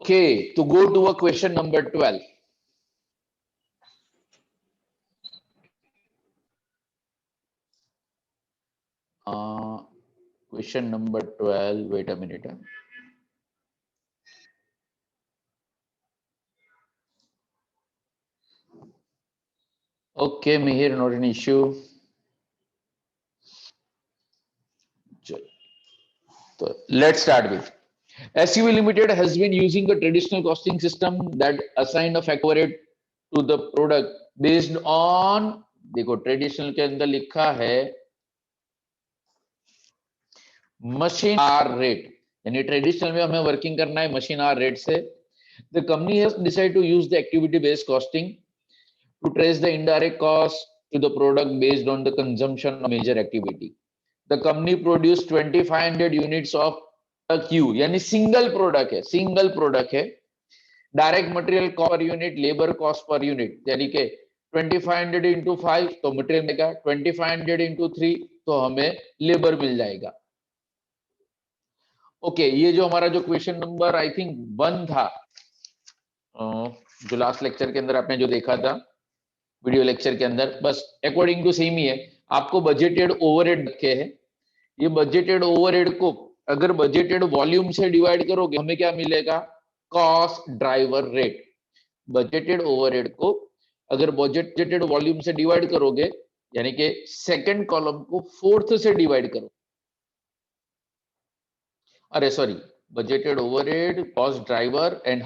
Okay, to go to a question number 12. Question number 12. Wait a minute. Okay, Mihir, not an issue. So let's start with. SUV Limited has been using a traditional costing system that assigned a factor overhead to the product based on, देखो traditional के अंदर लिखा है machine hour rate, यानी traditional में हमें working करना है मशीन आर रेट से. The company has decided to use the activity based costing to trace the indirect cost to the product based on the consumption of major activity. The company produced 2500 units of a Q, यानी single product है. Direct material cost per unit, labour cost per unit, यानी कि 2500 into 5 तो material मिलेगा, 2500 into 3 तो हमें labour मिल जाएगा. Okay, ये जो हमारा जो क्वेश्चन नंबर आई थिंक 1 था, जो लास्ट लेक्चर के अंदर आपने जो देखा था वीडियो लेक्चर के अंदर, बस अकॉर्डिंग टू सेम ही है. आपको बजटेड ओवरहेड रखे हैं. ये बजटेड ओवरहेड को अगर बजटेड वॉल्यूम से डिवाइड करोगे हमें क्या मिलेगा? Cost driver rate. Budgeted overhead को अगर बजटेड वॉल्यूम से डिवाइड करोगे, यानी कि सेकंड कॉलम को फोर्थ से डिवाइड करो. अरे sorry, budgeted overhead, cost driver and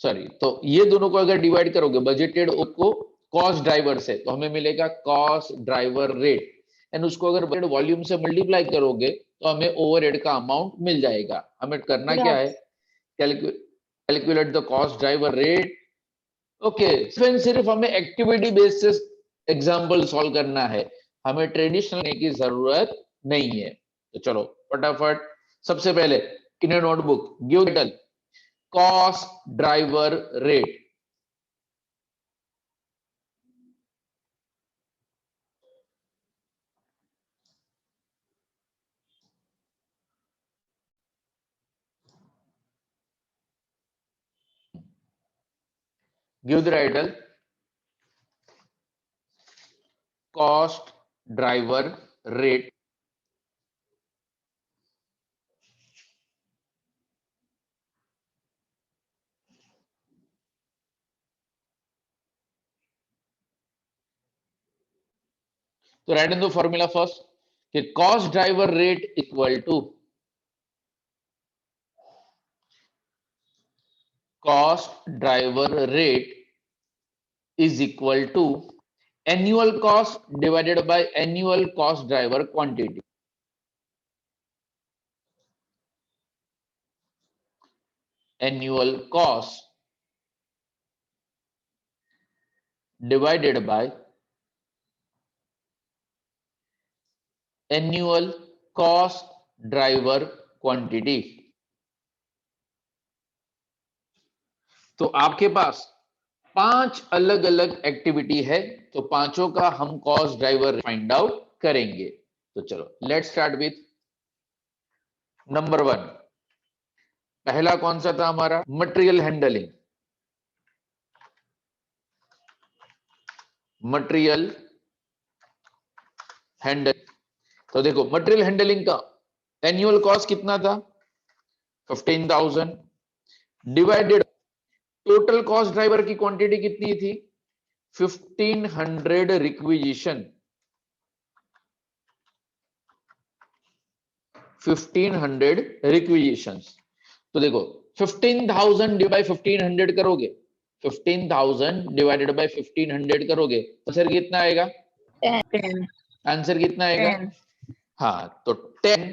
sorry, तो ये दोनों को अगर डिवाइड करोगे बजटेड को कॉस्ट ड्राइवर से तो हमें मिलेगा कॉस्ट ड्राइवर रेट. एंड उसको अगर बजटेड वॉल्यूम से मल्टीप्लाई करोगे तो हमें ओवरहेड का अमाउंट मिल जाएगा. हमें करना क्या है? Calculate the cost driver rate. Okay, सिर्फ हमें एक्टिविटी बेसिस एग्जांपल सॉल्व करना है, हमें ट्रेडिशनल की जरूरत नहीं है. तो चलो फटाफट सबसे पहले in a notebook give title cost driver rate. Give the title cost driver rate. So write in the formula first कि cost driver rate equal to cost driver rate is equal to annual cost divided by annual cost driver quantity. Annual cost divided by annual cost driver quantity. तो आपके पास 5 अलग अलग activity है, तो पांचों का हम कॉस्ट ड्राइवर फाइंड आउट करेंगे. तो चलो लेट्स स्टार्ट विथ नंबर 1. पहला कौन सा था हमारा? Material handling. मटेरियल हैंडलिंग, तो देखो मटेरियल हैंडलिंग का एनुअल कॉस्ट कितना था? 15,000 डिवाइडेड टोटल कॉस्ट ड्राइवर की क्वांटिटी कितनी थी? 1500 रिक्विजिशन. 1500 रिक्विजिशंस. तो देखो 15,000 डिवाइड बाय 1500 करोगे, 15,000 डिवाइडेड बाय 1500 करोगे, आंसर कितना आएगा? 10. आंसर कितना आएगा? 10. हाँ, तो 10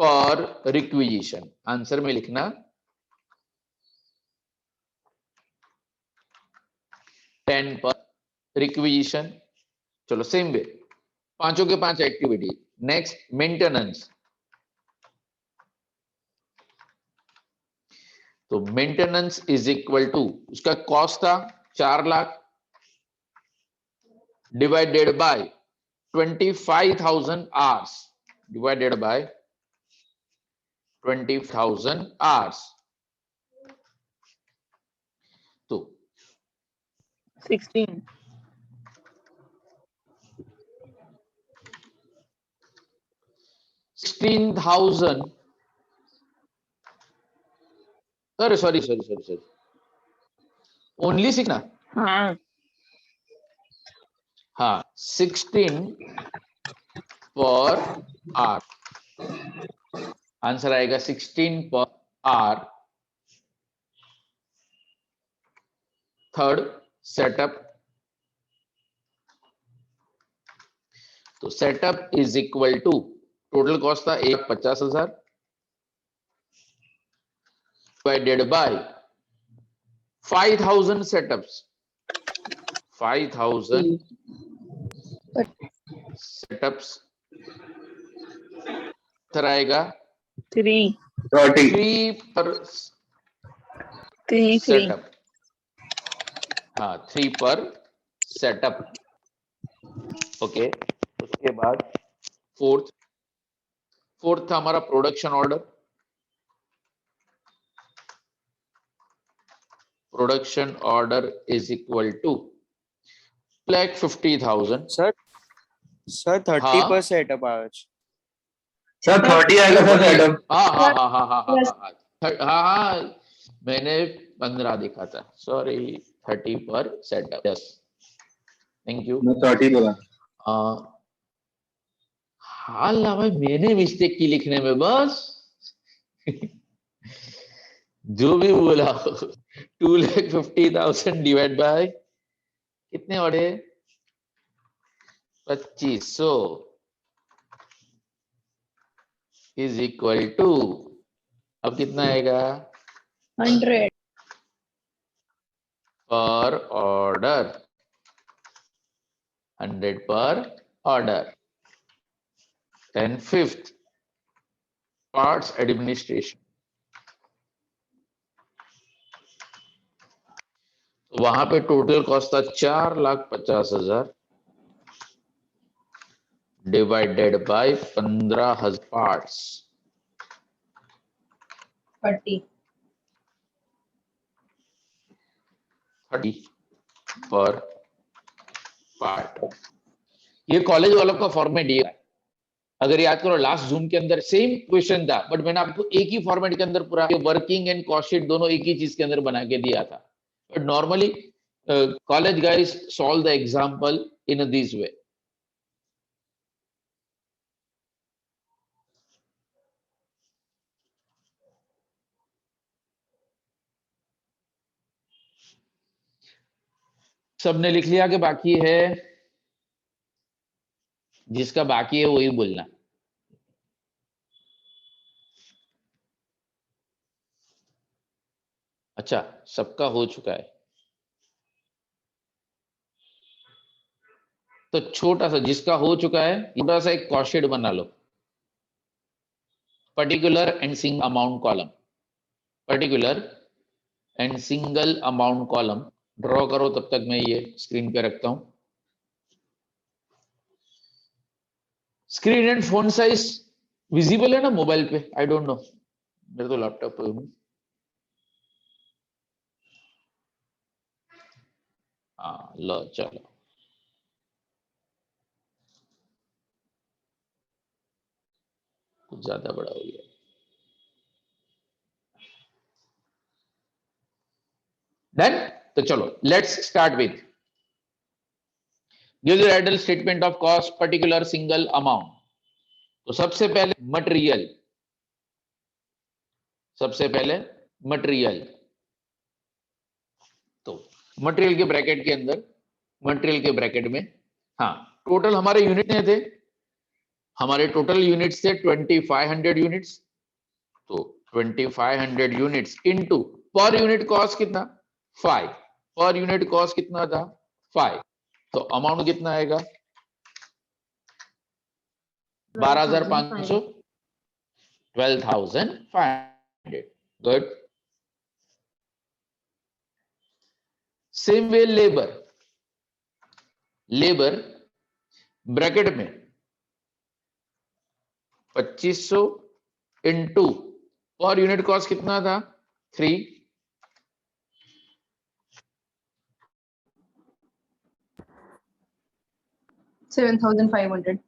पर रिक्विजिशन. आंसर में लिखना 10 पर रिक्विजिशन. चलो सेम वे पांचों के पांच एक्टिविटी. Next maintenance. तो मेंटेनेंस इज इक्वल टू, उसका कॉस्ट था 4 lakh divided by 25,000 hours, divided by 20,000 hours. 16. 16,000. अरे सॉरी ओनली 6 ना. हाँ 16 पर आर. आंसर आएगा 16 पर आर. Third setup. तो setup is equal to total cost था 1,50,000 डिवाइडेड बाय 5,000 सेटअप्स. 5,000 सेटअप्स आएगा 3 पर 3 सेटअप. हाँ 3 पर सेटअप. ओके. उसके बाद फोर्थ था हमारा production order. Production order is equal to 50,000. Sir 30 पर सेटअप आज. सर 30 आएगा सर सेटअप. हाँ मैंने 15 देखा था. सॉरी 30 पर सेटअप. Yes thank you. मैं 30 बोला. हाल ना भाई मैंने मिस्टेक की लिखने में बस. जो भी बोला 2,50,000 डिवाइड बाय कितने बड़े 2,500 इज इक्वल टू अब कितना आएगा 100 पर ऑर्डर. 100 पर ऑर्डर. 10 fifth parts administration. वहां पे टोटल कॉस्ट था 4,50,000 डिवाइडेड बाय 15,000 पार्ट्स. 30 पर पार्ट. ये कॉलेज वालों का फॉर्मेट ये है. अगर याद करो लास्ट जूम के अंदर सेम क्वेश्चन था बट मैंने आपको एक ही फॉर्मेट के अंदर पूरा वर्किंग एंड कॉस्ट शीट दोनों एक ही चीज के अंदर बना के दिया था. But normally college guys solve the example in this way. सबने लिख लिया कि बाकी है. जिसका बाकी है वही बोलना. अच्छा सबका हो चुका है तो छोटा सा जिसका हो चुका है छोटा सा एक कॉस्ट शीट बना लो. Particular and single amount column. Particular and single amount column draw करो. तब तक मैं ये स्क्रीन पे रखता हूं. Screen and phone size visible है ना मोबाइल पे. आई डोंट नो मेरे तो लैपटॉप पे हूं. हाँ लो चलो. कुछ ज्यादा बड़ा हो गया. डन. तो चलो let's start with give the ideal statement of cost particular single amount. तो सबसे पहले मटेरियल. तो मटेरियल के ब्रैकेट के अंदर मटेरियल के ब्रैकेट में हाँ टोटल हमारे यूनिट थे. हमारे टोटल यूनिट्स थे 2,500 यूनिट्स. तो 2,500 units into per unit cost कितना 5. पर यूनिट कॉस्ट कितना था 5. तो अमाउंट कितना आएगा 12,500. 12,500. Good. Same way labour bracket में 2,500 इनटू पर यूनिट कॉस्ट कितना था 3. 7,500.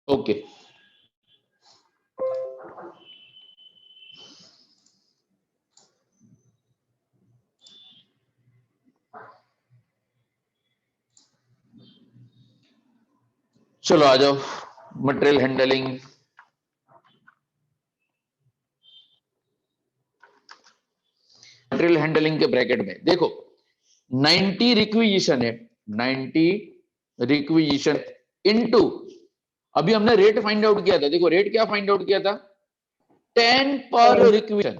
ओके, चलो आ जाओ मटेरियल हैंडलिंग। मटेरियल हैंडलिंग के ब्रैकेट में देखो 90 रिक्विजिशन है, 90 रिक्विजिशन इनटू, अभी हमने रेट फाइंड आउट किया था, देखो रेट क्या फाइंड आउट किया था, 10 पर रिक्विजिशन,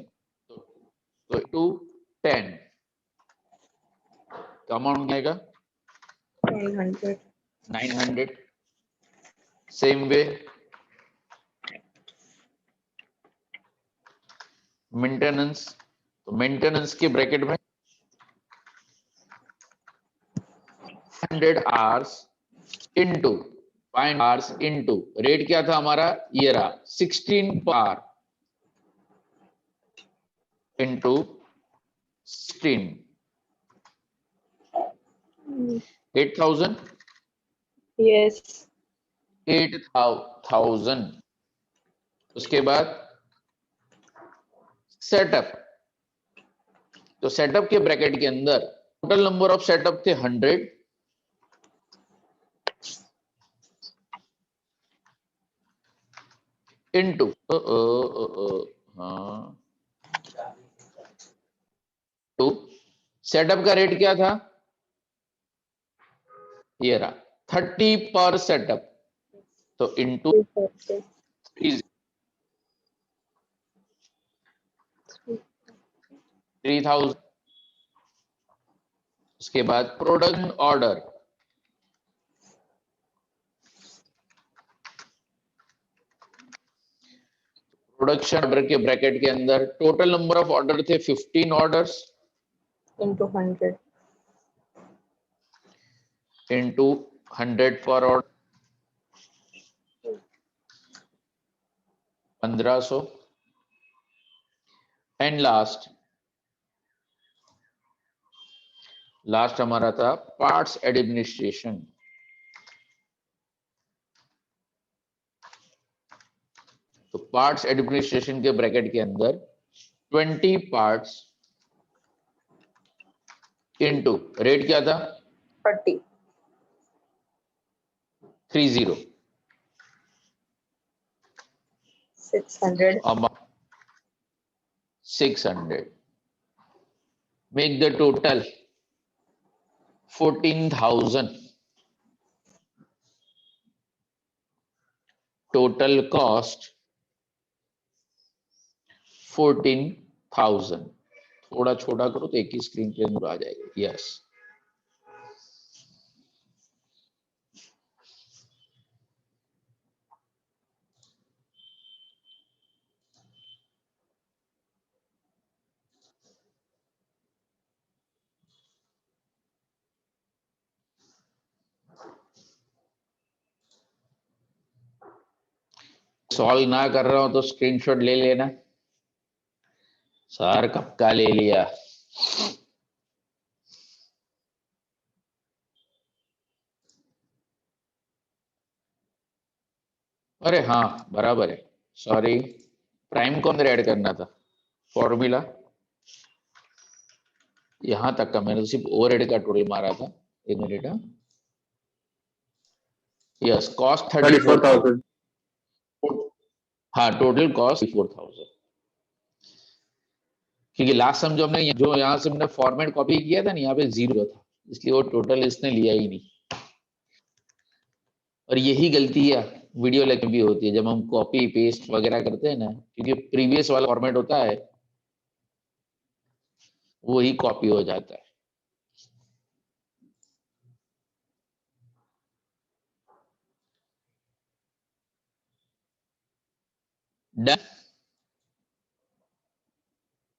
तो टू 10 का अमाउंट आएगा 900. 900। सेम वे मेंटेनेंस, तो मेंटेनेंस के ब्रैकेट में 100 hours into 5 hours into rate क्या था हमारा, ये रहा 16 पर इनटू 16, 8000, Yes. 8000। उसके बाद सेटअप, तो सेटअप के ब्रैकेट के अंदर टोटल नंबर ऑफ सेटअप थे 100 इनटू टू सेटअप का रेट क्या था, ये रहा 30 पर सेटअप, तो इनटू 3000। उसके बाद प्रोडक्शन ऑर्डर, प्रोडक्शन ऑर्डर के ब्रैकेट के अंदर टोटल नंबर ऑफ ऑर्डर थे 15 ऑर्डर्स Into 100. इनटू 100 पर ऑर्डर 1500। एंड लास्ट हमारा था पार्ट्स एडमिनिस्ट्रेशन, तो पार्ट्स एडमिनिस्ट्रेशन के ब्रैकेट के अंदर 20 पार्ट्स इनटू रेट क्या था 30. 30, 600. about 600, make the total 14,000, total cost 14,000। थोड़ा छोटा करो तो एक ही स्क्रीन पे अंदर आ जाएगा। यस, सॉल्व ना कर रहा हूं तो स्क्रीनशॉट ले लेना। सर कब का ले लिया। अरे हाँ बराबर है, सॉरी, प्राइम को अंदर ऐड करना था, फॉर्मूला यहां तक का मैंने तो सिर्फ ओवरहेड का टोटल मारा था। एक मिनट, यस कॉस्ट 34,000। 34,000। हाँ टोटल कॉस्ट 34,000, क्योंकि लास्ट सम जो हमने जो यहाँ से हमने फॉर्मेट कॉपी किया था ना, यहाँ पे जीरो था, इसलिए वो टोटल इसने लिया ही नहीं। और यही गलती है वीडियो लेक्चर भी होती है जब हम कॉपी पेस्ट वगैरह करते हैं ना, क्योंकि प्रीवियस वाला फॉर्मेट होता है वही कॉपी हो जाता है। डन,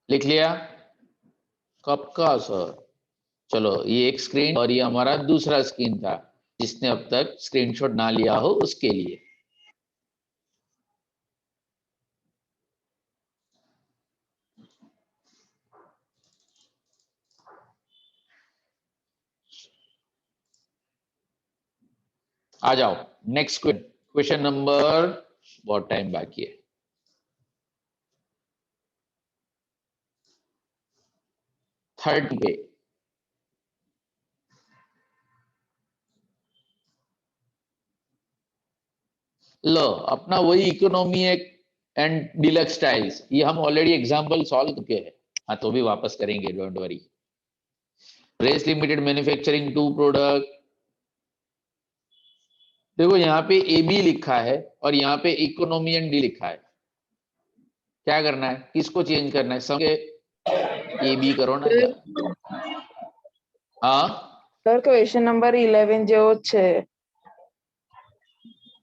लिख लिया कब का सर। चलो ये एक स्क्रीन और ये हमारा दूसरा स्क्रीन था, जिसने अब तक स्क्रीनशॉट ना लिया हो उसके लिए। आ जाओ नेक्स्ट क्वेश्चन नंबर, बहुत टाइम बाकी है। 30 पे लो अपना वही इकोनॉमी एंड डिलक्स स्टाइल्स, ये हम ऑलरेडी एग्जांपल सॉल्व करके हैं। हाँ तो भी वापस करेंगे, don't worry. Race limited manufacturing to product, देखो यहाँ पे ए बी लिखा है और यहाँ पे इकोनॉमी एंड डी लिखा है। क्या करना है, किसको चेंज करना है, सब ए बी करो ना क्या। हाँ સર ક્વેશ્ચન નંબર 11 જેવો જ છે.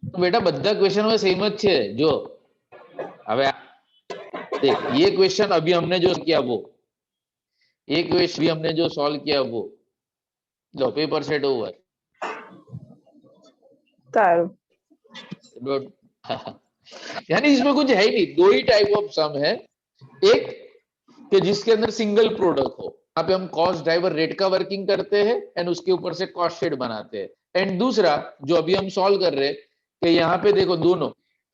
બેટા બધા क्वेश्चन में सेम જ છે। जो હવે देख ये क्वेश्चन अभी हमने जो किया वो, ये क्वेश्चन भी हमने जो सॉल्व किया वो, लो पेपर सेट ओवर। સારું. यानी इसमें कुछ है ही नहीं, दो ही टाइप ऑफ सम है। एक कि जिसके अंदर सिंगल प्रोडक्ट हो, यहाँ पे हम कॉस्ट ड्राइवर रेट का वर्किंग करते हैं एंड उसके ऊपर से कॉस्ट शीट बनाते हैं। एंड दूसरा जो अभी हम सॉल्व कर रहे हैं कि यहाँ पे देखो दोनों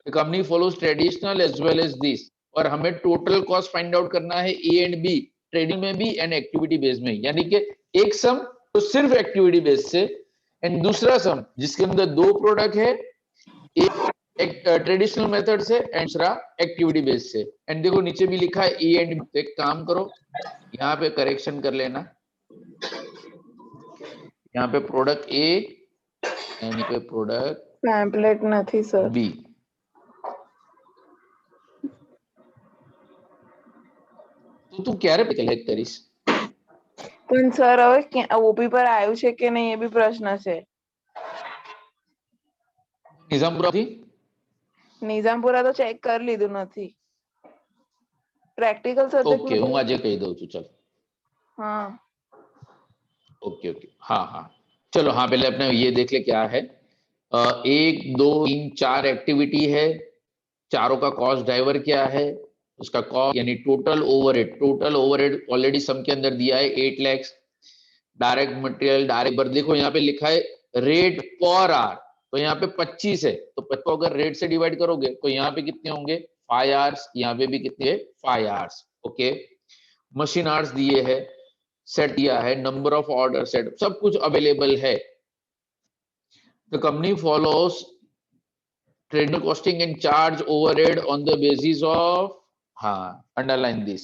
company follows traditional as well as this, और हमें टोटल कॉस्ट फाइंड आउट करना है ए एंड बी, ट्रेडिंग में भी एंड एक्टिविटी बेस में। यानी कि एक सम तो सिर्फ एक्टिविटी बेस से, एंड दूसरा सम जिसके अंदर दो प्रोडक्ट है, एक ट्रेडिशनल मेथड से एंड दूसरा एक्टिविटी बेस से। एंड देखो नीचे भी लिखा है ए एंड बी। एक काम करो यहाँ पे करेक्शन कर लेना, यहाँ पे प्रोडक्ट ए एंड पे प्रोडक्ट પેમ્પલેટ નથી સર. बी। तो तू क्યારે કલેક્ટ કરીશ? પણ સર હવે ઓપી પર આવ્યું છે કે નહીં એ બી પ્રશ્ન છે. નિઝામપુરાથી નિઝામપુરા તો ચેક કરી લીધું નથી. પ્રેક્ટિકલ સબ્જેક્ટ ओके હું આજે કહી દઉં છું, चल હા. ओके ओके हाँ हाँ चलो हाँ पहले अपने ये देख ले क्या है। एक दो तीन चार एक्टिविटी है, चारों का कॉस्ट ड्राइवर क्या है, उसका कॉस्ट यानी total overhead, total overhead already sum के अंदर दिया है 8 लाख। डायरेक्ट मटेरियल डायरेक्ट पर देखो यहाँ पे लिखा है रेट पर आवर, तो यहाँ पे 25 है, तो 25 को अगर रेट से डिवाइड करोगे तो यहाँ पे कितने होंगे 5 आवर्स, यहाँ पे भी कितने 5 आवर्स। ओके मशीन आवर्स दिए है, सेट दिया है, नंबर ऑफ ऑर्डर सेट सब कुछ अवेलेबल है। The company follows trading costing and charge overhead on the basis of, हाँ underline this,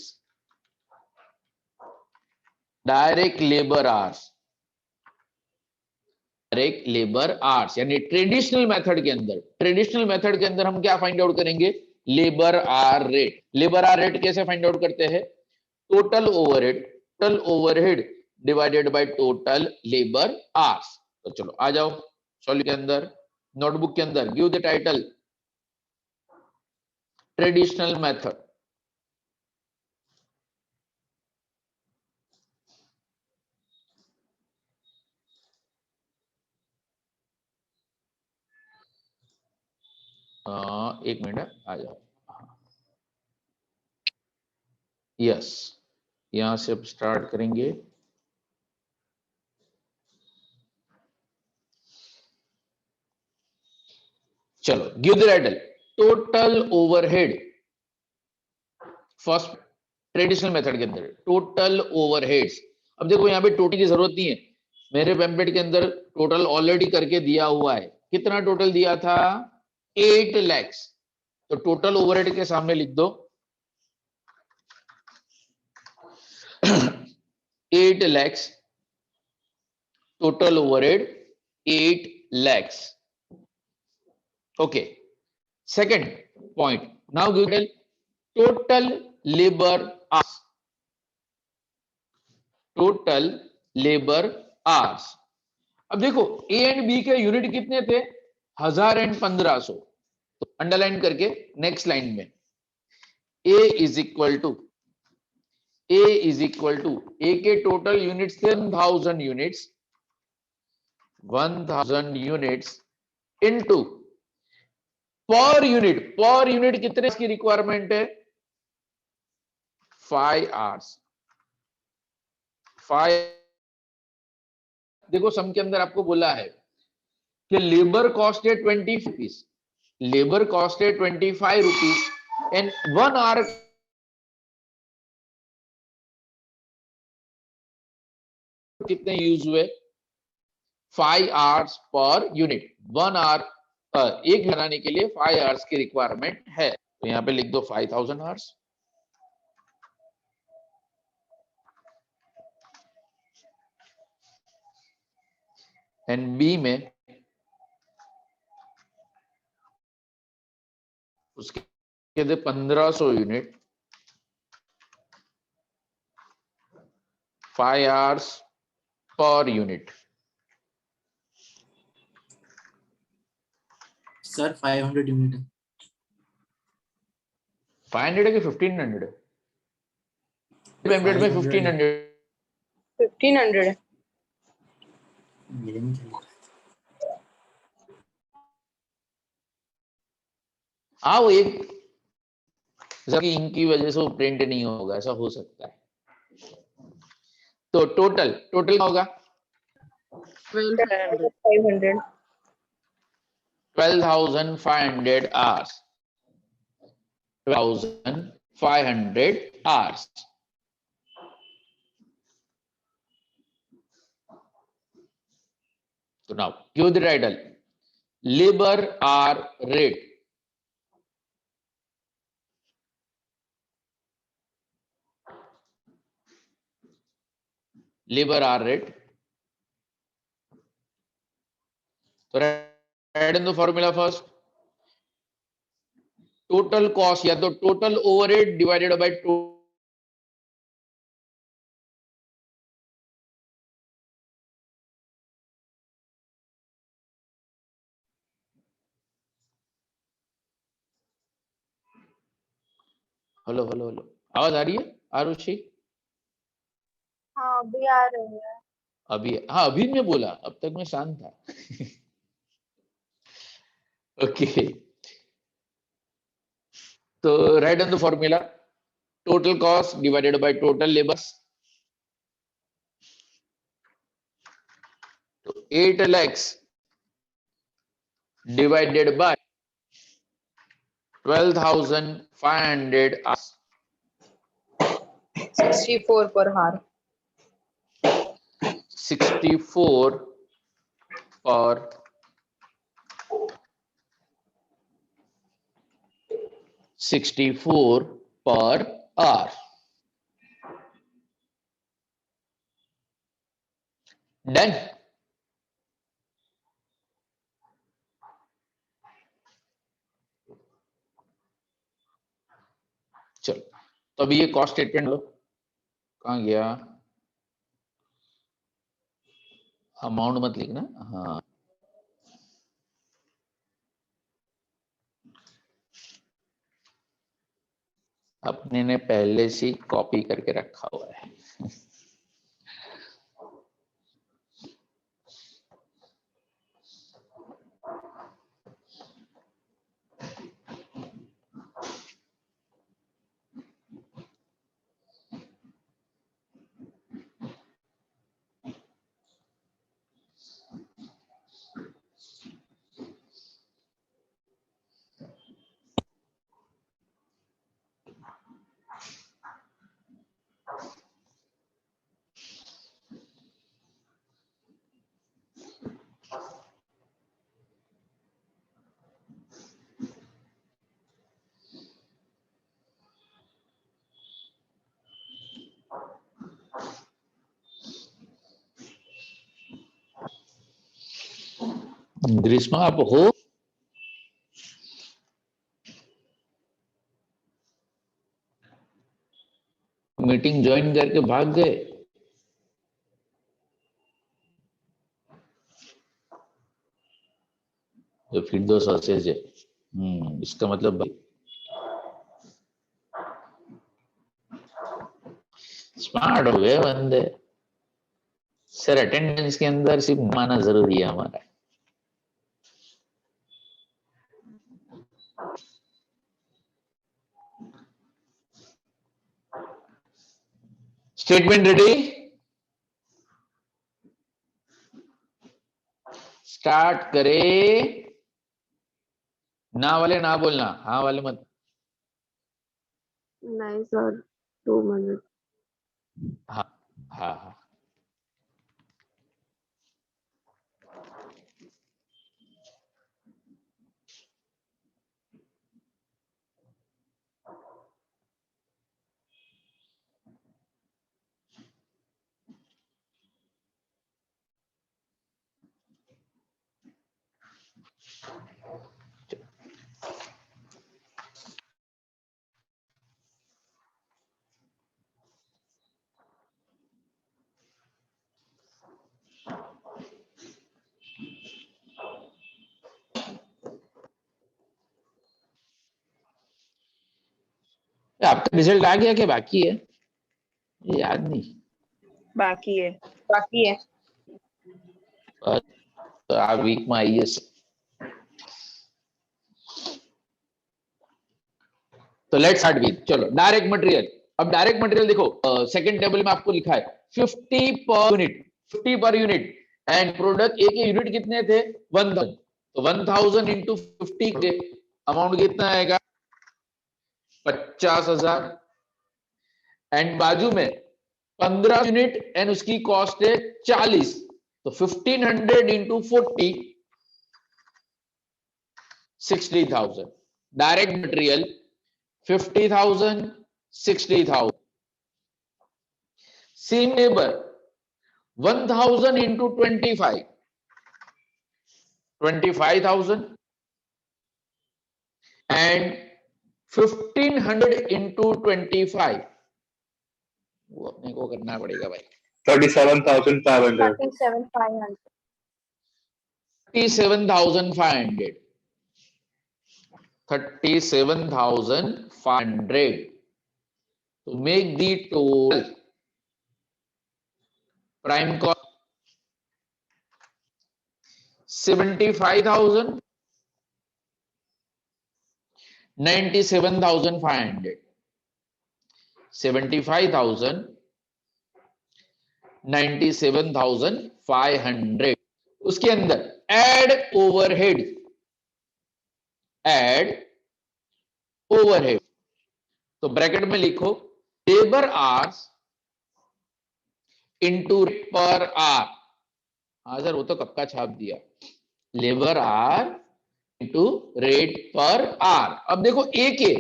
direct labour hours, direct labour hours यानी ट्रेडिशनल मेथड के अंदर, ट्रेडिशनल मेथड के अंदर हम क्या फाइंड आउट करेंगे, labour hour rate. Labour hour rate कैसे फाइंड आउट करते हैं, total overhead divided by total labour hours. तो चलो आ जाओ सॉल्व के अंदर, नोटबुक के अंदर give the title traditional method. एक मिनट आ जाओ। यस, यहां से अब स्टार्ट करेंगे। चलो, give the title total overhead. First traditional method के अंदर टोटल ओवरहेड्स। अब देखो यहाँ पे टोटल की जरूरत नहीं है, मेरे पेम्पलेट के अंदर टोटल ऑलरेडी करके दिया हुआ है। कितना टोटल दिया था? 8 lakhs। तो टोटल ओवरहेड के सामने लिख दो 8 lakhs। Total overhead 8 lakhs। okay, second point, now give total labor hours। Total labour hours. अब देखो ए एंड बी के यूनिट कितने थे? 1000 एंड 1500। तो अंडरलाइन करके नेक्स्ट लाइन में ए इज इक्वल टू ए के टोटल यूनिट्स थे 1000 units, 1000 units into per unit कितने की रिक्वायरमेंट है? 5 आवर्स। 5। देखो सम के अंदर आपको बोला है कि लेबर कॉस्ट है 20 रुपीज, लेबर कॉस्ट है 25 रुपीज एंड 1 आवर कितने यूज हुए? 5 आवर्स पर यूनिट। 1 आवर एक बनाने के लिए 5 आवर्स की रिक्वायरमेंट है, तो यहां पे लिख दो 5000 आवर्स। एंड बी में उसके 1500 unit, 5 hours per unit. Sir 500 unit है। 500 है कि 1500 है? पेम्पलेट में 1500। 1500 है। मेरे में क्या लिखा है? हाँ, वो एक इंक की वजह से वो प्रिंट नहीं होगा, ऐसा हो सकता है। तो टोटल क्या होगा? 1200। 500। 12,500 hours। 12,500 hours। So now give the title labor hour rate। Labour hour rate. तो write in the formula first, total cost या तो total overhead divided by hello hello hello, आवाज आ रही है आरुषि? हाँ अभी आ रही है। अभी? हाँ अभी मैं बोला, अब तक मैं शांत था। ओके, तो write on the formula, total cost divided by total labours. तो 8 lakhs divided by 12,500 hours। 64 per hour। 64 per 64 per hour। Done. चलो, तो अभी ये कॉस्ट स्टेटमेंट लो, कहाँ गया? अमाउंट मत लिखना। हाँ, अपने ने पहले से कॉपी करके रखा हुआ है। ग्रीष्मा आप हो? मीटिंग ज्वाइन करके भाग गए? तो फिर दो सॉसेज है। इसका मतलब भाई स्मार्ट हो गए बंदे। सर अटेंडेंस के अंदर सिर्फ माना जरूरी है हमारा। Statement ready? स्टार्ट करे। ना वाले ना बोलना, हाँ वाले मत। नहीं सर, 2 मिनट। हाँ हाँ हाँ। आपका रिजल्ट आ गया क्या बाकी है? ये याद नहीं। बाकी है। तो आप वीक में आइए। तो लेट्स स्टार्ट विद, चलो डायरेक्ट मटेरियल। अब डायरेक्ट मटेरियल देखो, सेकंड टेबल में आपको लिखा है 50 per unit, 50 per unit. And product ए के यूनिट कितने थे? 1000। तो 1000 इंटू 50 के अमाउंट कितना आएगा? 50,000। एंड बाजू में 15 यूनिट एंड उसकी कॉस्ट है 40। तो 1500 into 40, 60,000। Direct material 50,000, 60,000। Same labour 1000 into 25, 25,000। And 1500 into 25, वो अपने को करना पड़ेगा भाई। 37,500. 37,500। 37,500, 37,500 to make the total prime cost 75,000, 97,500, 75,000, 97,500। उसके अंदर एड ओवरहेड, एड ओवरहेड। तो ब्रैकेट में लिखो labour hours into per hour. हाँ सर वो तो कब का छाप दिया। Labour our into rate per hour. अब देखो ए के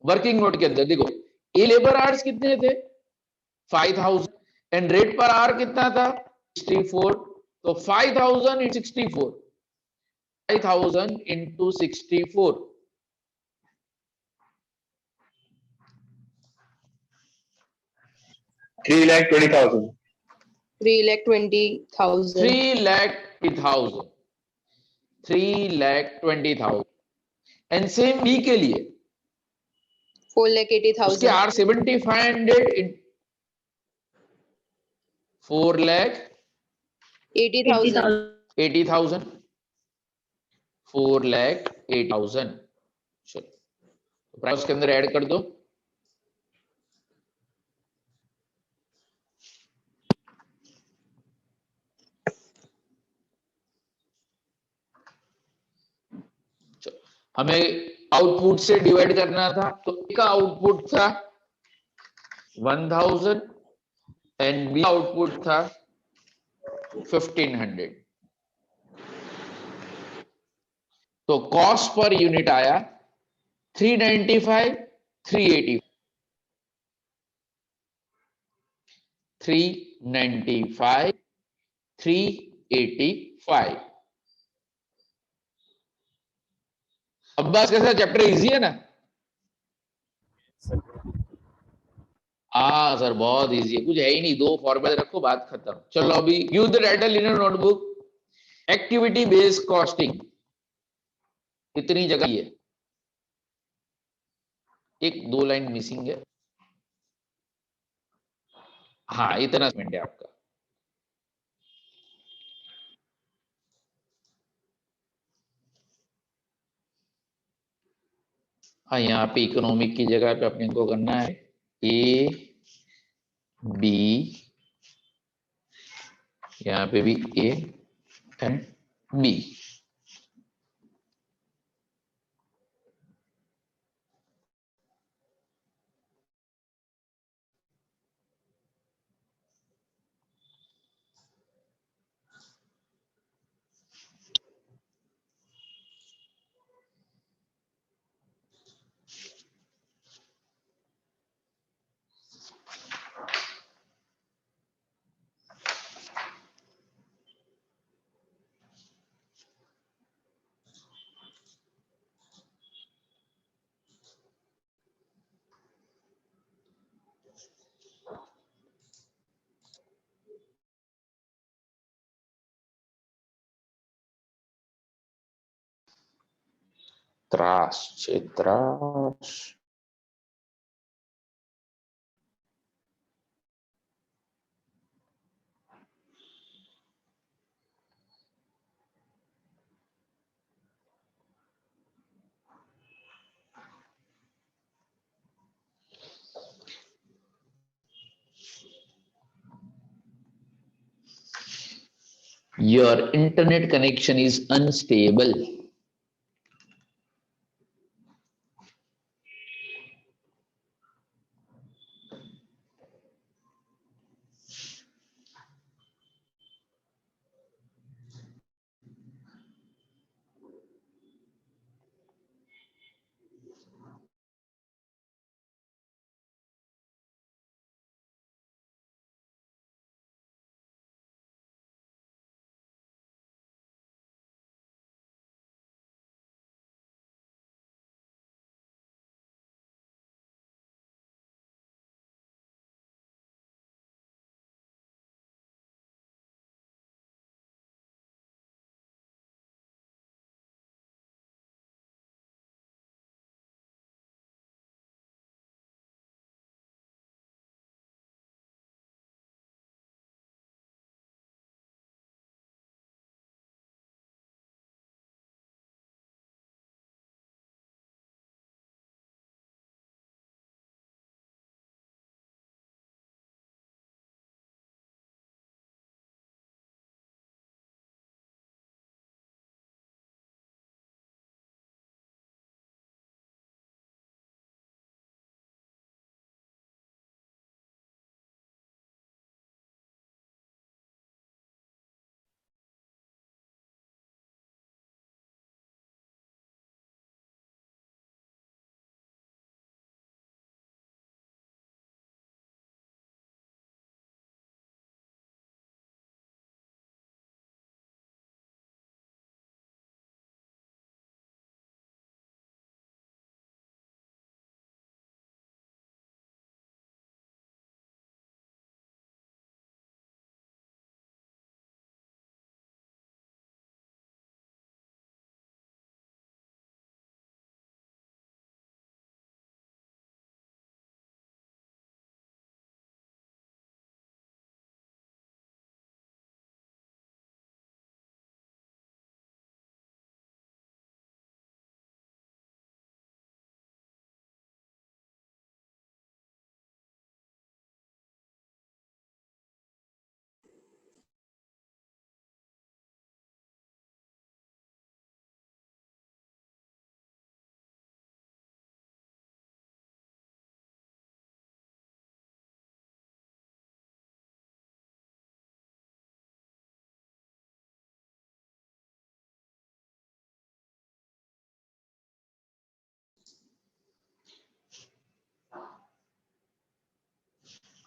वर्किंग नोट के अंदर देखो, ए लेबर आवर्स कितने थे? 5000। एंड रेट पर आवर कितना था? 64। तो 5000 into 64, 5000 into 64, 3,20,000. 3,20,000. 3,20,000, 3,20,000। And same B के लिए 4,80,000. उसके आर 7,500, 4,80,000, 80,000. 4,80,000। चलो प्राइस के अंदर ऐड कर दो। हमें आउटपुट से डिवाइड करना था, तो ए का आउटपुट था 1000 एंड बी आउटपुट था 1500। तो कॉस्ट पर यूनिट आया 395, 380, 395, 385। अब्बास कैसा चैप्टर इजी है ना? हाँ सर बहुत इजी है, कुछ है ही नहीं, 2 फॉर्मूले रखो बात खत्म। चलो अभी use the title in your notebook, activity based costing. इतनी जगह ही है, 1-2 लाइन मिसिंग है। हाँ इतना मिनट है आपका। हाँ यहाँ पे इकोनॉमिक की जगह पे अपने को करना है ए बी, यहाँ पे भी ए एंड बी। त्रास त्रास। Your internet connection is unstable.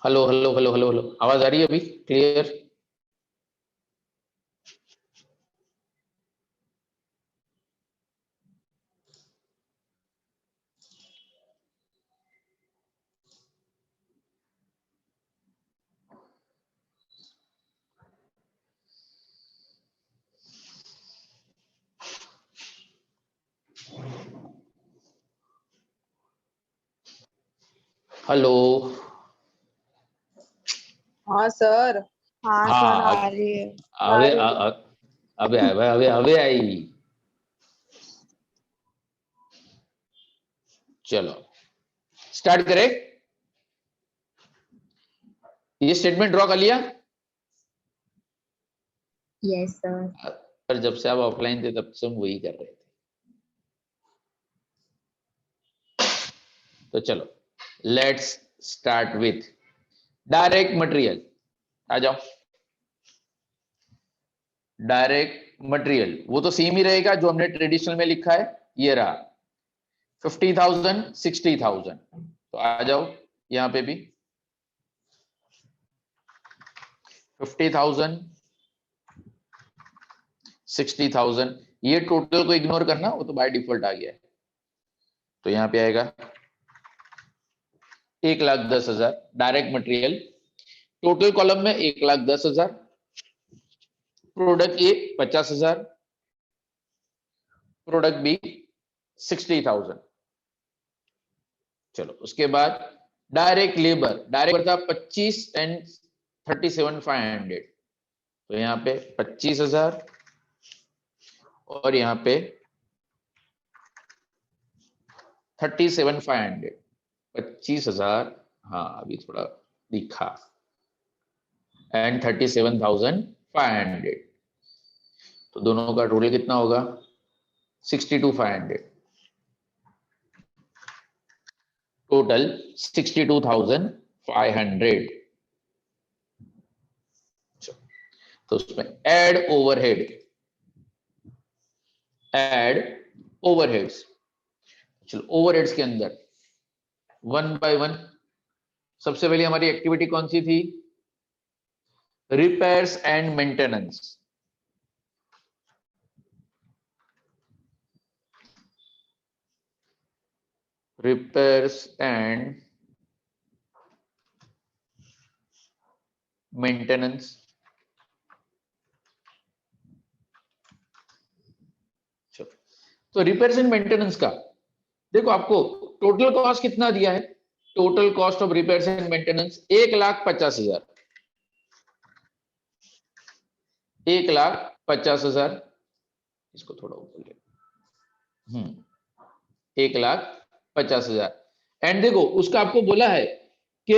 Hello hello hello hello hello, आवाज आ रही है अभी क्लियर? हेलो। हाँ सर। हाँ हाँ, सर आ रही है। आ अबे रही है। अबे आए भाई, अबे आई। चलो स्टार्ट करें। ये स्टेटमेंट ड्रॉ कर लिया। Yes sir. पर जब से आप ऑफलाइन थे तब से हम वही कर रहे थे। तो चलो let's start with direct material. आ जाओ। डायरेक्ट मटेरियल वो तो सेम ही रहेगा जो हमने ट्रेडिशनल में लिखा है। ये रहा 50,000 60,000। तो आ जाओ यहां पे भी 50,000 60,000। ये टोटल को इग्नोर करना, वो तो बाय डिफॉल्ट आ गया है। तो यहां पे आएगा 1,10,000 डायरेक्ट मटेरियल। टोटल कॉलम में 1,10,000। Product A 50,000, product B 60,000। चलो उसके बाद डायरेक्ट लेबर। डायरेक्ट था 25 एंड 37,500। तो यहाँ पे 25,000 और यहाँ पे 37,500। 25,000, हाँ अभी थोड़ा दिखा, एंड 37,500। तो दोनों का टोटल कितना होगा 62,500। टोटल 62,500। तो उसमें ऐड ओवरहेड, ऐड ओवरहेड्स। चलो ओवरहेड्स के अंदर वन बाय वन। सबसे पहले हमारी एक्टिविटी कौन सी थी? Repairs and maintenance. Repairs and maintenance. तो रिपेयर्स एंड मेंटेनेंस का देखो, आपको टोटल कॉस्ट कितना दिया है? Total cost of repairs and maintenance 1,50,000। 1,50,000। इसको थोड़ा ऊपर ले। 1,50,000। एंड देखो उसका आपको बोला है कि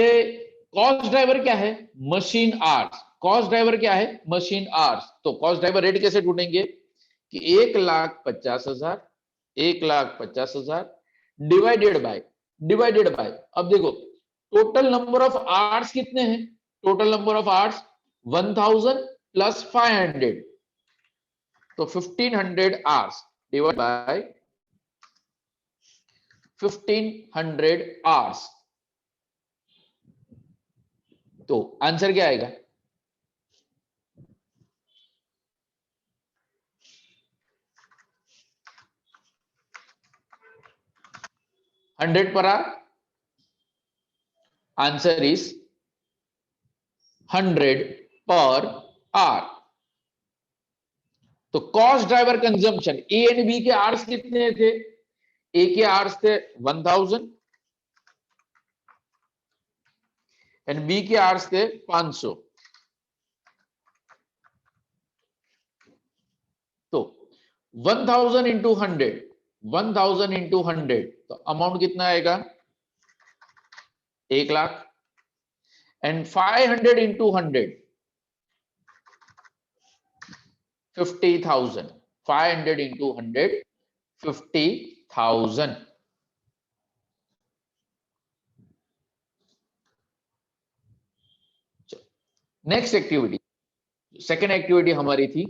कॉस्ट ड्राइवर क्या है? Machine hours. कॉस्ट ड्राइवर क्या है? Machine hours. तो कॉस्ट ड्राइवर रेट कैसे ढूंढेंगे कि 1,50,000, 1,50,000 डिवाइडेड बाय अब देखो टोटल नंबर ऑफ आवर्स कितने हैं? Total number of hours 1,000 plus 500। तो 1,500 आवर्स डिवाइड बाय 1,500 आवर्स। तो आंसर क्या आएगा? Hundred per hour. Answer is 100 पर आवर। तो cost driver consumption A and B के आवर्स कितने थे? ए के आवर्स थे 1,000 एंड बी के आवर्स थे 500। तो 1,000 इंटू 100, 1,000 इंटू 100, तो अमाउंट कितना आएगा? 1,00,000। And 500 into 100, 50,000। 500 into 100, 50,000। Next activity, second activity हमारी थी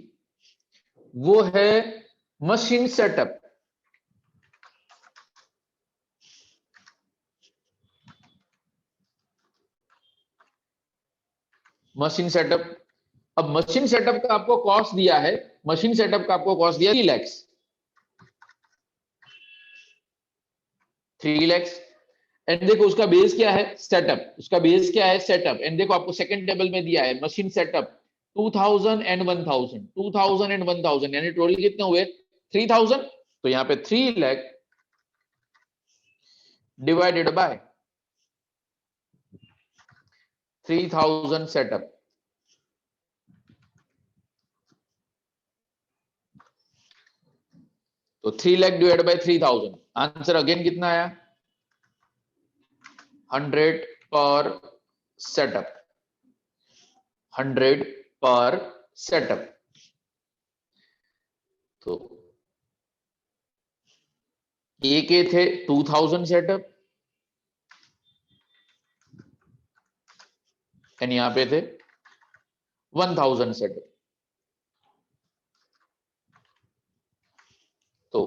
वो है मशीन सेटअप। Machine setup. अब मशीन सेटअप का आपको कॉस्ट दिया है, मशीन सेटअप का आपको कॉस्ट दिया 3 लाख। 3 लाख। एंड देखो उसका बेस क्या है? सेटअप। उसका बेस क्या है? सेटअप। एंड देखो आपको सेकंड टेबल में दिया है मशीन सेटअप 2,000 एंड 1,000, 2,000 एंड 1,000, यानी टोटल कितने हुए? 3,000। तो यहां पे 3 लाख डिवाइडेड बाय 3000 सेटअप, तो 3 lakh divide by 3000, answer again कितना आया? 100 पर सेटअप, 100 पर सेटअप। तो ए के थे 2000 सेटअप एंड यहां पे थे 1000 सेटअप। तो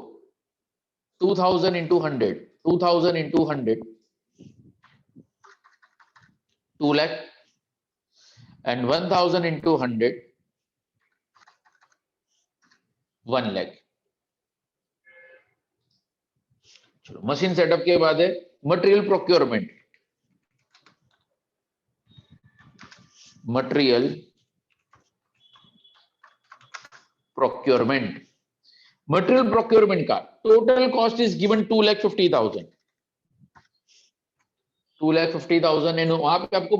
2000 into 100, 2000 into 100, 2 lakh, and 1000 into 100, 1 lakh. चलो, मशीन सेटअप के बाद है material procurement. Material procurement, material procurement का total cost is given 2,50,000, 2,50,000, and वहां पे आपको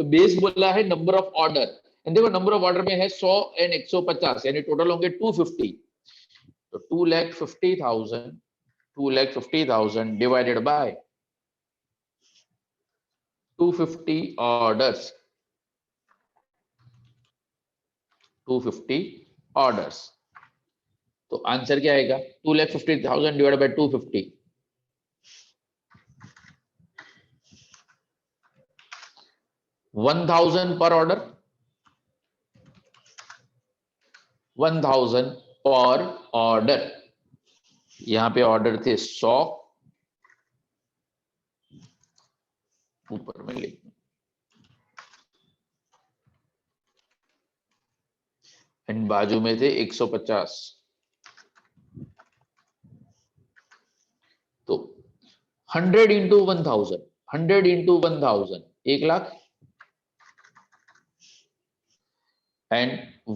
बेस बोला है नंबर ऑफ ऑर्डर, एंड देखो नंबर ऑफ ऑर्डर में है 100 एंड 150, यानी टोटल होंगे 250। तो 2,50,000 डिवाइडेड बाय 250 ऑर्डर्स, 250 ऑर्डर्स। तो आंसर क्या आएगा? 2,50,000 डिवाइडेड बाय 250, 1000 पर ऑर्डर, 1000 पर ऑर्डर। यहां पे ऑर्डर थे 100, ऊपर में लिख, एंड बाजू में थे 150। तो 100 into 1000, 100 into 1000, 1 lakh, and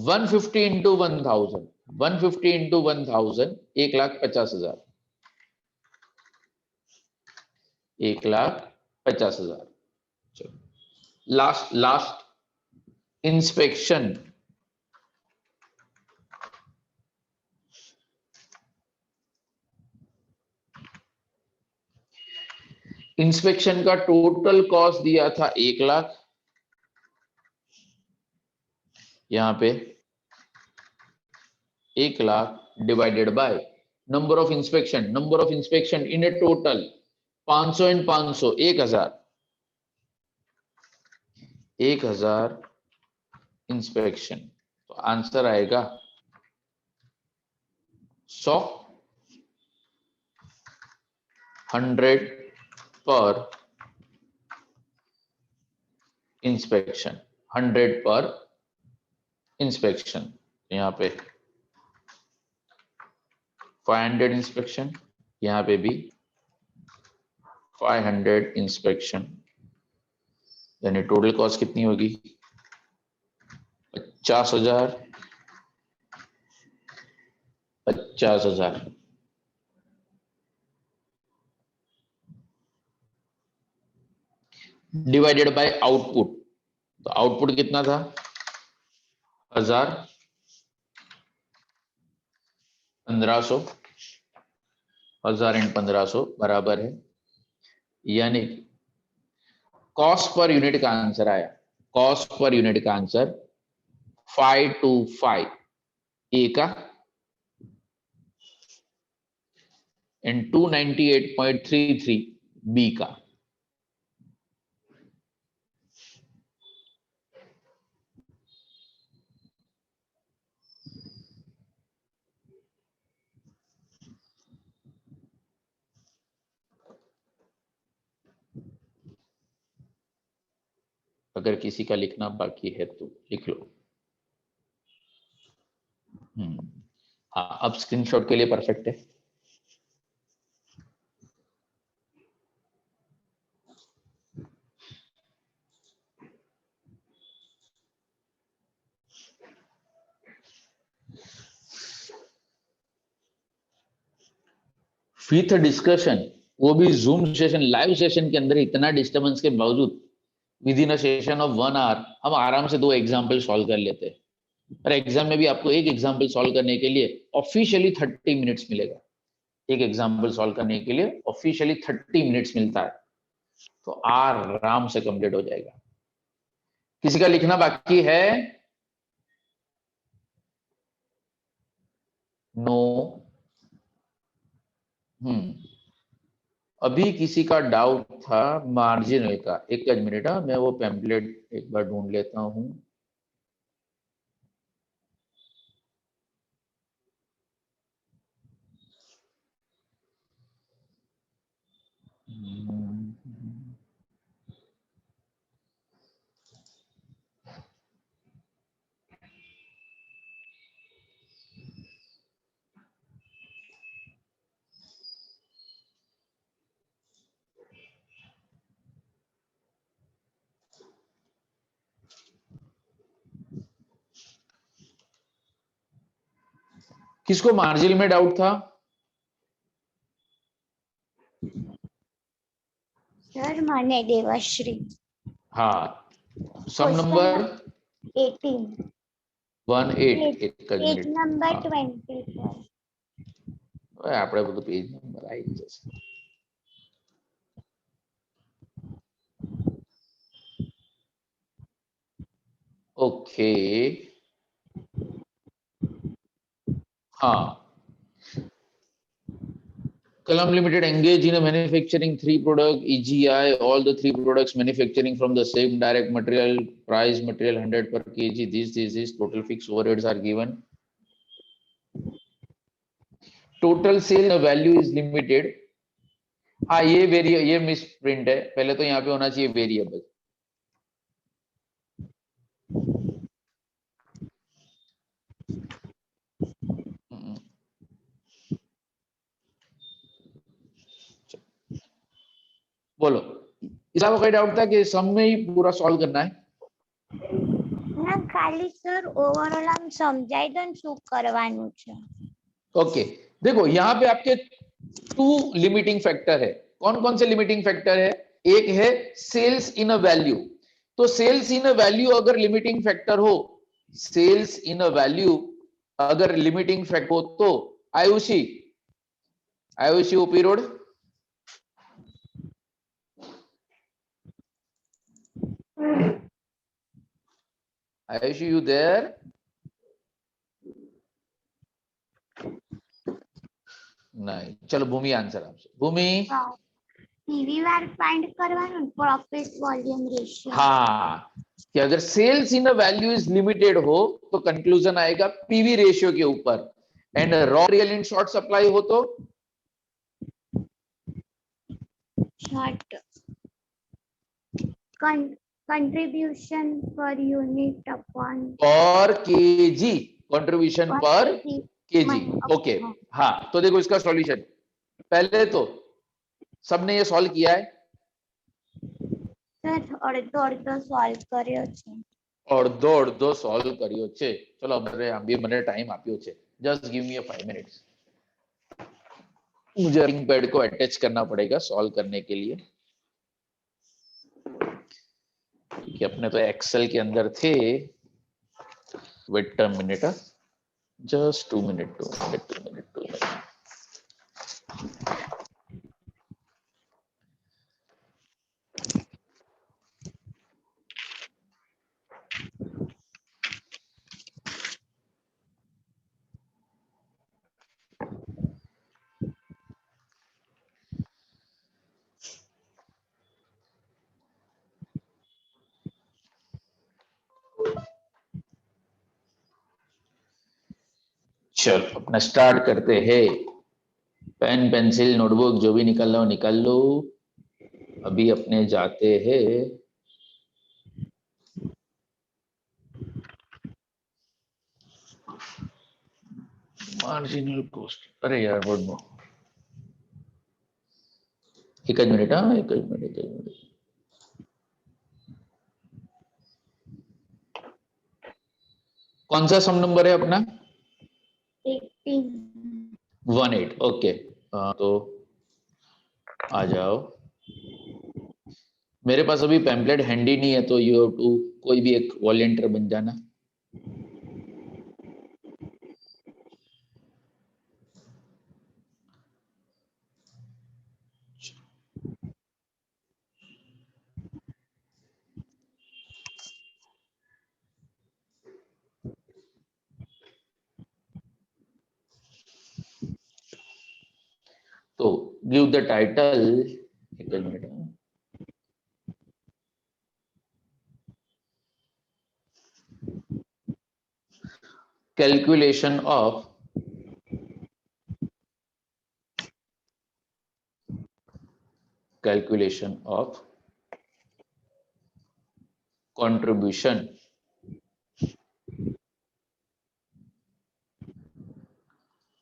150 into 1000, 150 into 1000, 1,50,000, 1,50,000। चलो लास्ट इंस्पेक्शन। इंस्पेक्शन का टोटल कॉस्ट दिया था 1 लाख, यहां पे 1 lakh divided by number of inspection, number of inspection in A total 500 and 500, 1000 inspection. तो आंसर आएगा 100, 100 पर इंस्पेक्शन, 100 पर इंस्पेक्शन। यहाँ पे 500 इंस्पेक्शन, यहाँ पे भी 500 इंस्पेक्शन, यानी टोटल कॉस्ट कितनी होगी? 50,000, 50,000। डिवाइडेड बाय आउटपुट, तो आउटपुट कितना था? 1000, 1500, 1000 एंड 1500 बराबर है, यानी कॉस्ट पर यूनिट का आंसर आया, कॉस्ट पर यूनिट का आंसर 525 ए का एंड 298.33 बी का। अगर किसी का लिखना बाकी है तो लिख लो। हाँ, अब स्क्रीनशॉट के लिए परफेक्ट है। फिफ्थ डिस्कशन, वो भी जूम सेशन, लाइव सेशन के अंदर इतना डिस्टरबेंस के बावजूद within a session of 1 hour हम आराम से 2 एग्जाम्पल सॉल्व कर लेते हैं। और एग्जाम में भी आपको एक एग्जाम्पल सॉल्व करने के लिए ऑफिशियली 30 मिनट्स मिलेगा। एक एग्जाम्पल सॉल्व करने के लिए ऑफिशियली 30 मिनट्स मिलता है, तो आराम से कंप्लीट हो जाएगा। किसी का लिखना बाकी है? नो। अभी किसी का डाउट था मार्जिनल का? एक मिनट, मैं वो पैम्पलेट एक बार ढूंढ लेता हूं। किसको मार्जिन में डाउट था? सर माने देवाश्री। हाँ, सम Question नंबर 18 18 एक पेज मिनिट। नंबर हाँ, 20 सर। હવે આપણે બધું પેજ નંબર આવી જશે। ओके, हाँ, Kalam Limited engage in a manufacturing 3 product EGI, all the 3 products manufacturing from the same direct material, price material 100 per kg, this total fixed overheads are given, total sale value is limited। हाँ, ये miss print है, पहले तो यहाँ पे होना चाहिए variable. बोलो, इसका कोई डाउट था कि सम में ही पूरा सॉल्व करना है? ના ખાલી સર ઓવરઓલ આમ સમજાઈ દો ને શું કરવાનું છે। ओके, देखो यहाँ पे आपके 2 लिमिटिंग फैक्टर है। कौन कौन से लिमिटिंग फैक्टर है? एक है सेल्स इन अ वैल्यू, तो सेल्स इन अ वैल्यू अगर लिमिटिंग फैक्टर हो, सेल्स इन अ वैल्यू अगर लिमिटिंग फैक्टर हो तो आयुषी ओपी रोड, आयुषी यू देयर? नहीं, चलो भूमि आंसर आपसे। भूमि, પીવી વાર ફાઇન્ડ કરવાનું प्रॉफिट वॉल्यूम रेशियो। हाँ, कि अगर sales in a value is limited हो तो कंक्लूजन आएगा पीवी रेशियो के ऊपर, and raw real in short supply हो तो short contribution per unit upon per KG, contribution per KG. Okay, हाँ। हाँ, तो देखो इसका सॉल्यूशन, पहले तो सबने ये सॉल्व किया है? સર અડધો અડધો સોલ્વ કર્યો છે। અડધો સોલ્વ કર્યો છે। ચલો મને टाइम આપ્યો છે, जस्ट गिव मी 5 मिनट्स। मुझे रिंग पैड को अटैच करना पड़ेगा सॉल्व करने के लिए, क्योंकि अपने तो एक्सेल के अंदर थे। Wait a minute, just 2 minute. चलो अपना स्टार्ट करते हैं। पेन पेंसिल नोटबुक जो भी निकाल लो। अभी अपने जाते हैं मार्जिनल कॉस्ट। अरे यार बोल दो, एक मिनट। हाँ, एक मिनट। कौन सा सम नंबर है अपना? 18। ओके, तो आ जाओ। मेरे पास अभी पैम्पलेट हैंडी नहीं है, तो यू हैव टू कोई भी एक वॉलंटियर बन जाना। तो गिव द टाइटल, एक minute, calculation of contribution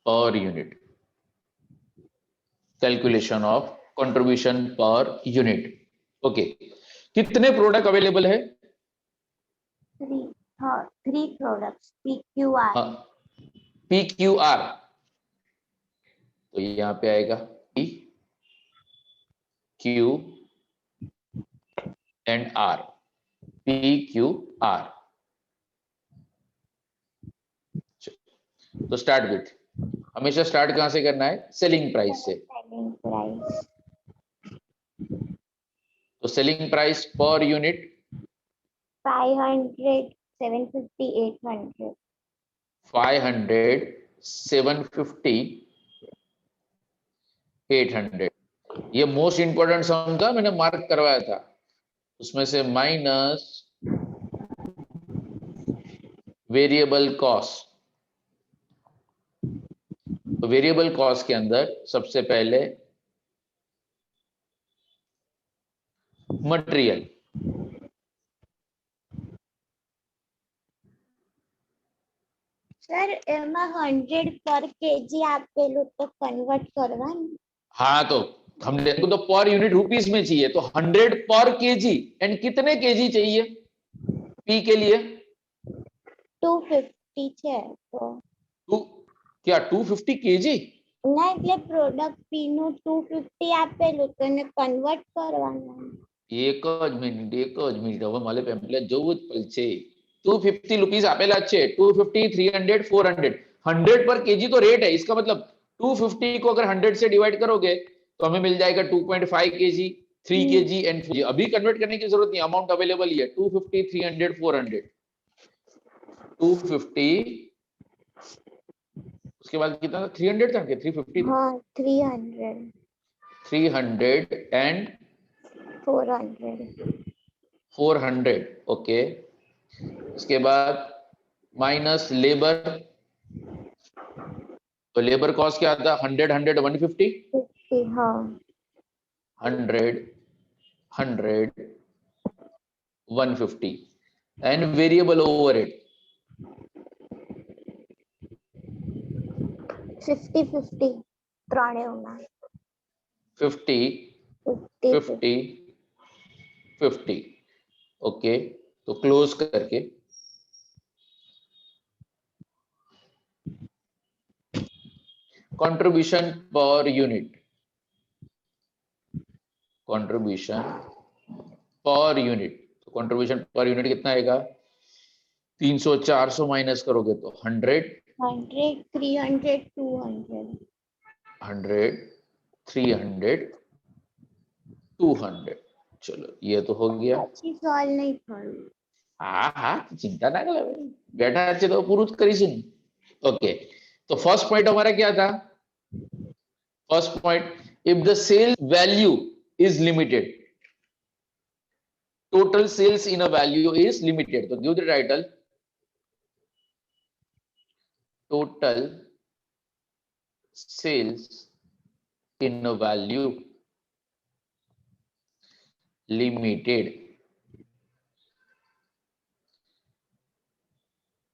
per unit, calculation of contribution per unit. Okay, कितने प्रोडक्ट अवेलेबल है? Three products PQR। PQR, तो यहाँ पे आएगा PQ एंड R, PQR। तो स्टार्ट विथ, हमेशा स्टार्ट कहां से करना है? सेलिंग प्राइस से। सेलिंग प्राइस, तो सेलिंग प्राइस पर यूनिट 500, 750, 800। 500, 750, 800। ये मोस्ट इंपोर्टेंट सम था, मैंने मार्क करवाया था, उसमें से माइनस वेरिएबल कॉस्ट। तो वेरिएबल कॉस्ट के अंदर सबसे पहले मटेरियल, સર એમાં 100 પર કેજી આપેલું તો કન્વર્ટ કરવાનું। हाँ तो हमने तो पर यूनिट रुपीस में चाहिए, तो 100 पर केजी। एंड कितने केजी चाहिए पी के लिए? 250 છે તો क्या 250 केजी? ના, એટલે પ્રોડક્ટ પી નું 250 આપેલું તો એને કન્વર્ટ કરવાનું। एक ज मिनिट હવે મારે પેમ્પલેટ જોવું જ પડશે। 250 रुपीस આપેલા છે, 250, 300, 400। 100 पर केजी तो रेट है, इसका मतलब 250 को अगर 100 से डिवाइड करोगे तो हमें मिल जाएगा 2.5 केजी, 3 केजी एंड 4। अभी कन्वर्ट करने की जरूरत नहीं, अमाउंट अवेलेबल ही है। 250, 300, 400, 250, उसके बाद कितना था? 300 था, 350 था? हाँ, 300, 300 एंड 400। 400। ओके, उसके बाद माइनस लेबर, तो लेबर कॉस्ट क्या आता? 100, 100, 150, 50, हाँ 100, 100, 150 एंड वेरिएबल ओवरहेड 50, 50 ત્રણેયમાં 50, 50, 50, 50। ओके, तो क्लोज करके contribution per unit, contribution per unit, तो कंट्रीब्यूशन पर यूनिट कितना आएगा? 300, 400 माइनस करोगे तो 100, 100, 300, 200। 100, 300, 200। चलो ये तो हो गया। પછી સોલ્વ નહીં થયું। हाँ हाँ, चिंता ना कर, बैठा अच्छे तो पूरा करीશું। ओके, तो फर्स्ट पॉइंट हमारा क्या था? First point, if the sale value is limited, total sales in a value is limited, तो give the title total sales in a value limited,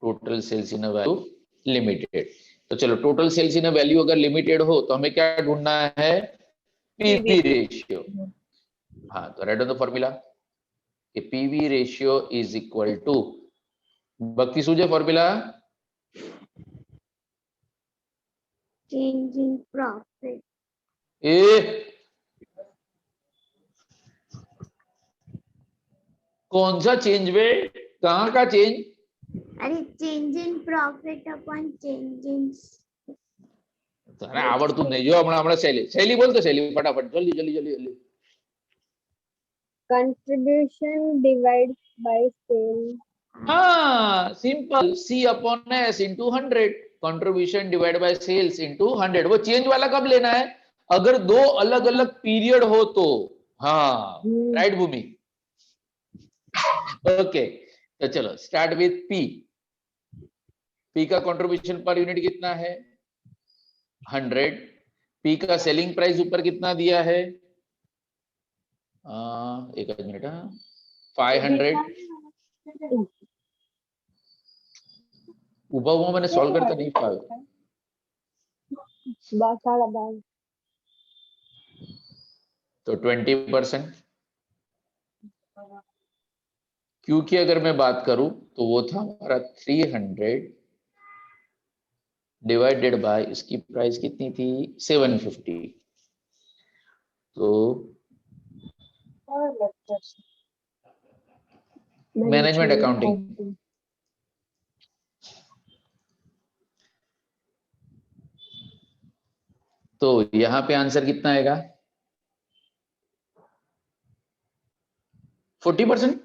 total sales in a value limited. तो चलो, total sales in a value अगर limited हो तो हमें क्या ढूंढना है? PV ratio. हाँ, तो write on the formula, PV ratio is equal to, बाकी सूझे फॉर्मूला? Change in profit। ए कौन सा चेंज वे, कहाँ का चेंज? अरे change in profit upon change in अरे आवड़તું નહીં જો હમણાં શૈલી બોલ તો શૈલી ફટાફટ જલ્દી જલ્દી જલ્દી જલ્દી. contribution divided by sale. हाँ simple, C upon S into 100, contribution divide by sales into 100. वो चेंज वाला कब लेना है? अगर दो अलग अलग पीरियड हो तो. हाँ राइट भूमि. ओके तो चलो स्टार्ट विथ P. P का कंट्रीब्यूशन पर यूनिट कितना है? 100. P का सेलिंग प्राइस ऊपर कितना दिया है? एक मिनट, 500. ऊपर हुआ मैंने सॉल्व करता नहीं पाया. तो 20%. Q की अगर मैं बात करूं तो वो था हमारा 300 डिवाइडेड बाय इसकी प्राइस कितनी थी? 750. तो मैनेजमेंट अकाउंटिंग. तो यहां पे आंसर कितना आएगा? 40%.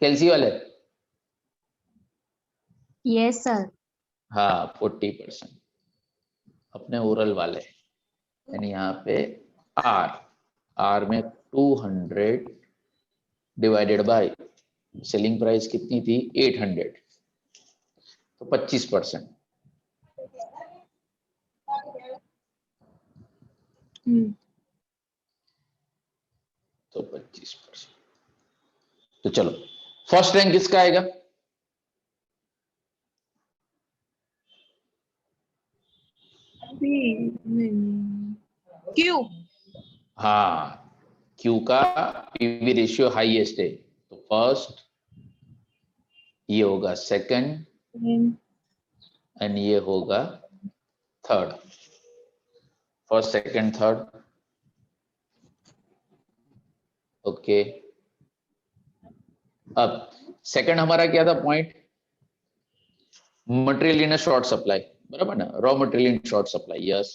कैलसी वाले? Yes sir. हाँ 40% अपने ओरल वाले. यानी यहाँ पे आर में 200 डिवाइडेड बाय सेलिंग प्राइस कितनी थी? 800. तो 25%. तो 25%. तो चलो फर्स्ट रैंक किसका आएगा? क्यों? हाँ क्यू का पीवी रेशियो हाईएस्ट है. तो फर्स्ट, ये होगा सेकंड एंड ये होगा third. First second third. Okay अब सेकंड हमारा क्या था point? Material in short supply. बराबर ना? Raw material in short supply. Yes.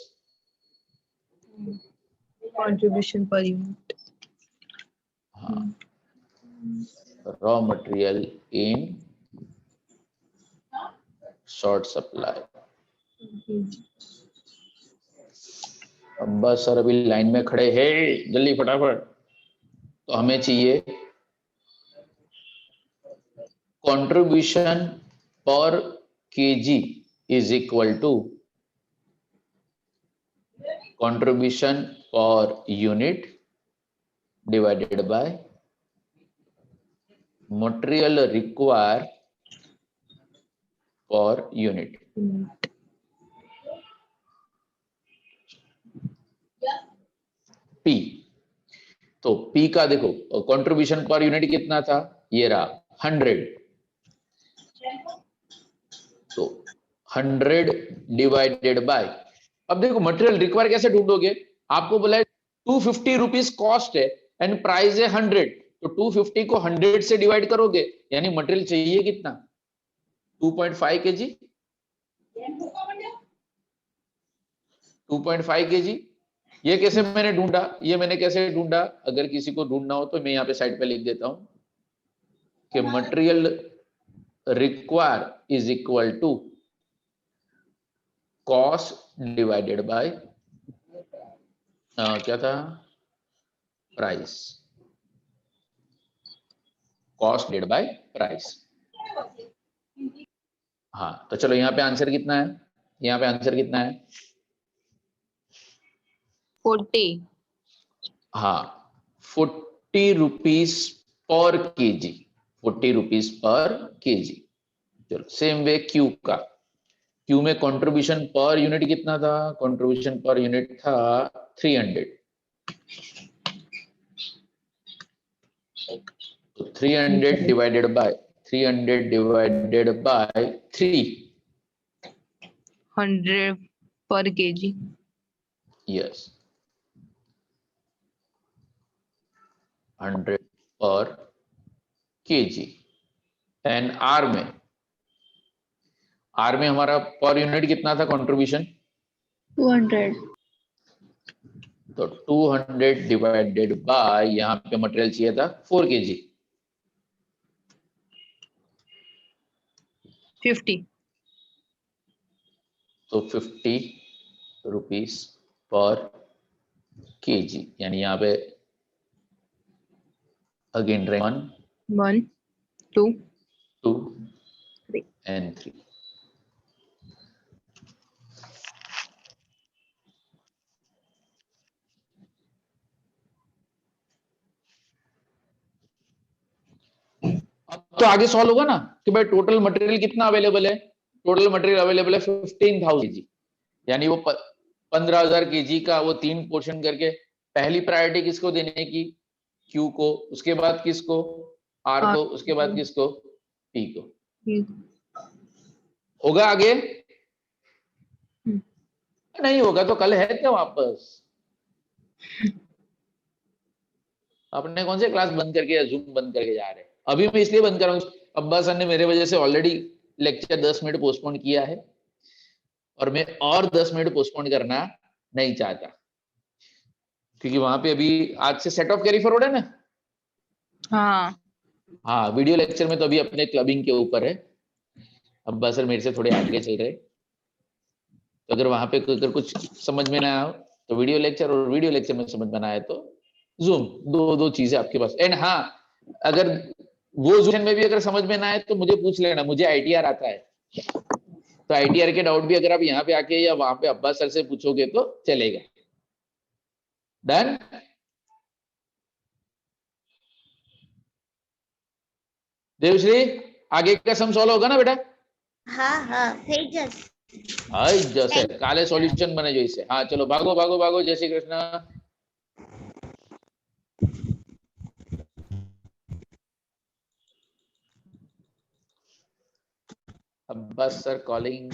Contribution per unit. हाँ raw material in short supply. अब बस सर अभी लाइन में खड़े हैं, जल्दी फटाफट. तो हमें चाहिए contribution per KG is equal to contribution per unit divided by material require per unit. P. तो P का देखो कंट्रीब्यूशन पर यूनिट कितना था? ये रहा 100. तो 100 डिवाइडेड बाय, अब देखो मटेरियल रिक्वायर कैसे ढूंढोगे? आपको बोला है 250 रुपीज कॉस्ट है एंड प्राइस है 100. तो 250 को 100 से डिवाइड करोगे, यानी मटेरियल चाहिए कितना? 2.5 केजी. 2.5 केजी. ये कैसे मैंने ढूंढा? ये मैंने कैसे ढूंढा? अगर किसी को ढूंढना हो तो मैं यहाँ पे साइड पे लिख देता हूं कि material require is equal to cost divided by क्या था? Price. Cost divided by price. हाँ तो चलो यहाँ पे आंसर कितना है? यहाँ पे आंसर कितना है? 40. हाँ 40 rupees per KG. 40 rupees per KG. चलो सेम वे क्यू का. क्यू में कंट्रीब्यूशन पर यूनिट कितना था? कंट्रीब्यूशन पर यूनिट था 300. तो 300 डिवाइडेड बाय 3 100 पर केजी. यस. 100 पर kg एंड आर में हमारा पर यूनिट कितना था कंट्रीब्यूशन? 200. तो 200 डिवाइडेड बाय यहाँ पे मटेरियल चाहिए था 4 kg 50. तो 50 रुपीस पर kg, यानी यहाँ पे अगेन 1 1, 2, 2 3. and 3. अब तो आगे सॉल्व होगा ना कि भाई टोटल मटेरियल कितना अवेलेबल है? टोटल मटेरियल अवेलेबल है 15,000 kg, यानी वो 15,000 kg का वो 3 पोर्शन करके पहली प्रायोरिटी किसको देने की? Q को, उसके बाद किसको? R को, उसके बाद किसको? P को. होगा आगे? नहीं होगा तो कल है क्या वापस? आपने कौन से क्लास बंद करके या जूम बंद करके जा रहे हैं? अभी मैं इसलिए बंद कर रहा हूँ, अब्बास सर ने मेरे वजह से ऑलरेडी लेक्चर 10 मिनट पोस्टपोन किया है और मैं और 10 मिनट पोस्टपोन करना नहीं चाहता, क्योंकि वहां पे अभी आज से सेट ऑफ कैरी फॉरवर्ड है ना. हाँ, वीडियो लेक्चर में तो अभी अपने क्लबिंग के ऊपर है. अब्बास सर मेरे से थोड़े आगे चल रहे, तो अगर वहां पे अगर कुछ समझ में ना आए तो वीडियो लेक्चर, और वीडियो लेक्चर में समझ में ना आए तो जूम, दो चीजें आपके पास. एंड हाँ, अगर वो जूम में भी अगर समझ में ना आए तो मुझे पूछ लेना, मुझे आईटीआर आता है, तो आईटीआर के डाउट भी अगर आप यहाँ पे आके या वहां पे अब्बास सर से पूछोगे तो चलेगा. डन. देवश्री, आगे का सम सॉल्व होगा ना बेटा? हाँ થઈ જશે. हाय जैसे काले सॉल्यूशन बने जो इससे. हाँ चलो भागो भागो भागो. जय श्री कृष्ण. Abbas sir calling.